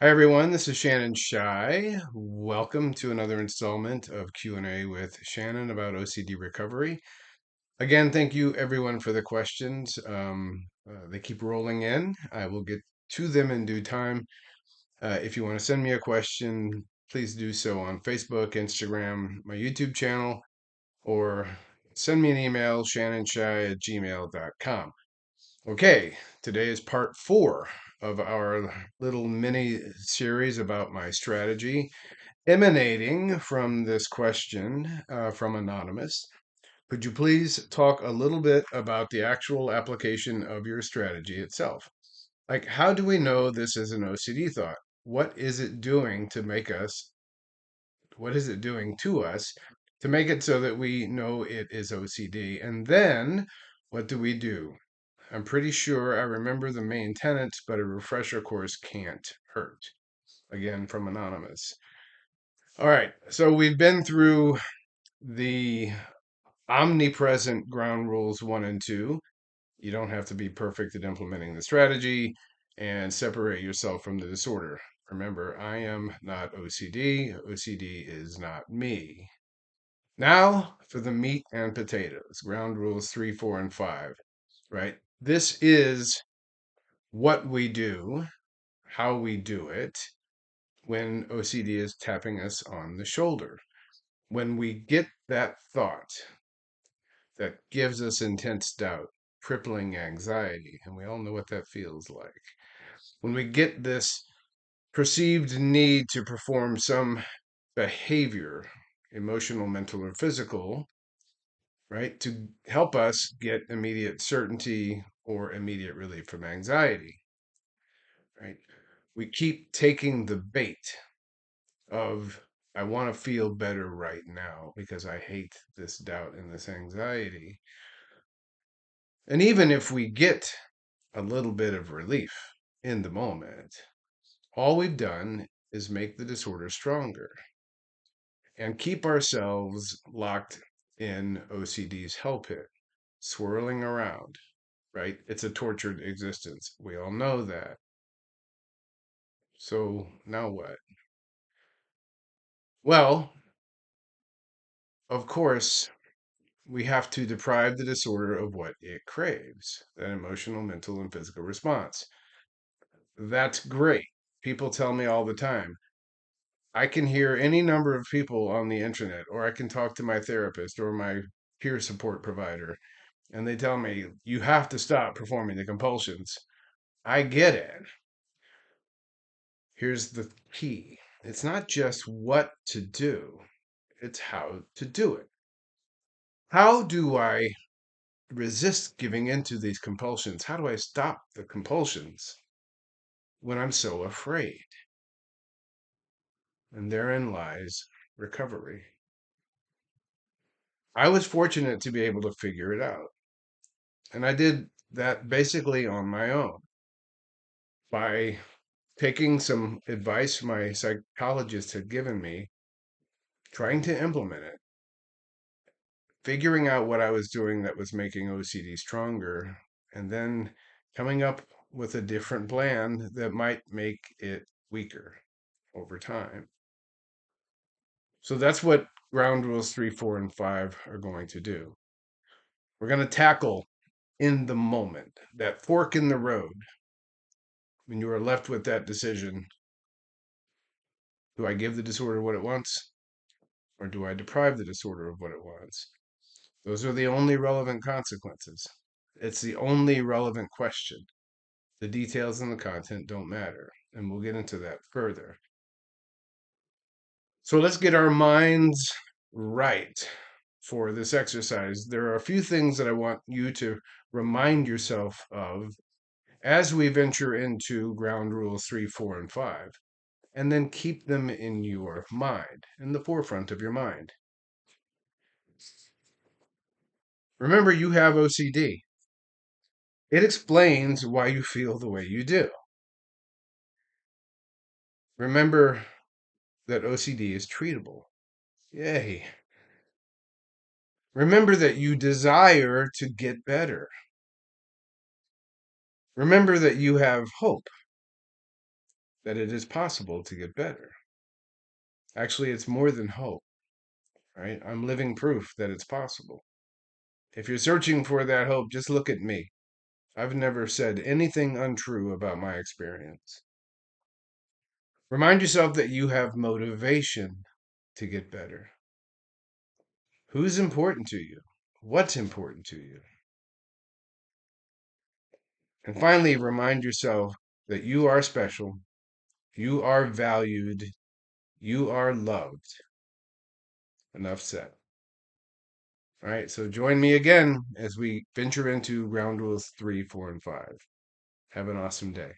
Hi everyone, this is Shannon Shy. Welcome to another installment of Q&A with Shannon about OCD recovery. Again, thank you everyone for the questions. They keep rolling in. I will get to them in due time. If you want to send me a question, please do so on Facebook, Instagram, my YouTube channel, or send me an email, shannonshy@gmail.com. Okay, today is part 4 of our little mini series about my strategy, emanating from this question from Anonymous. Could you please talk a little bit about the actual application of your strategy itself? Like, how do we know this is an OCD thought? What is it doing to make us, what is it doing to us to make it so that we know it is OCD? And then what do we do? I'm pretty sure I remember the main tenets, but a refresher course can't hurt. Again, from Anonymous. All right, so we've been through the omnipresent ground rules 1 and 2. You don't have to be perfect at implementing the strategy and separate yourself from the disorder. Remember, I am not OCD. OCD is not me. Now for the meat and potatoes, ground rules 3, 4, and 5, right? This is what we do, how we do it when OCD is tapping us on the shoulder. When we get that thought that gives us intense doubt, crippling anxiety, and we all know what that feels like. When we get this perceived need to perform some behavior, emotional, mental, or physical, right, to help us get immediate certainty or immediate relief from anxiety, right? We keep taking the bait of, I want to feel better right now because I hate this doubt and this anxiety. And even if we get a little bit of relief in the moment, all we've done is make the disorder stronger and keep ourselves locked in OCD's hell pit, swirling around, right? It's a tortured existence. We all know that. So now what? Well, of course, we have to deprive the disorder of what it craves, that emotional, mental, and physical response. That's great. People tell me all the time. I can hear any number of people on the internet, or I can talk to my therapist or my peer support provider, and they tell me, you have to stop performing the compulsions. I get it. Here's the key, it's not just what to do, it's how to do it. How do I resist giving into these compulsions? How do I stop the compulsions when I'm so afraid? And therein lies recovery. I was fortunate to be able to figure it out. And I did that basically on my own by taking some advice my psychologist had given me, trying to implement it, figuring out what I was doing that was making OCD stronger, and then coming up with a different plan that might make it weaker over time. So that's what ground rules 3, 4, and 5 are going to do. We're going to tackle in the moment, that fork in the road, when you are left with that decision. Do I give the disorder what it wants, or do I deprive the disorder of what it wants? Those are the only relevant consequences. It's the only relevant question. The details and the content don't matter, and we'll get into that further. So let's get our minds right for this exercise. There are a few things that I want you to remind yourself of as we venture into ground rules 3, 4, and 5, and then keep them in your mind, in the forefront of your mind. Remember, you have OCD. It explains why you feel the way you do. Remember that OCD is treatable. Yay. Remember that you desire to get better. Remember that you have hope. that it is possible to get better. Actually, it's more than hope, right? I'm living proof that it's possible. If you're searching for that hope, just look at me. I've never said anything untrue about my experience. Remind yourself that you have motivation to get better. Who's important to you? What's important to you? And finally, remind yourself that you are special, you are valued, you are loved. Enough said. All right, so join me again as we venture into ground rules 3, 4, and 5. Have an awesome day.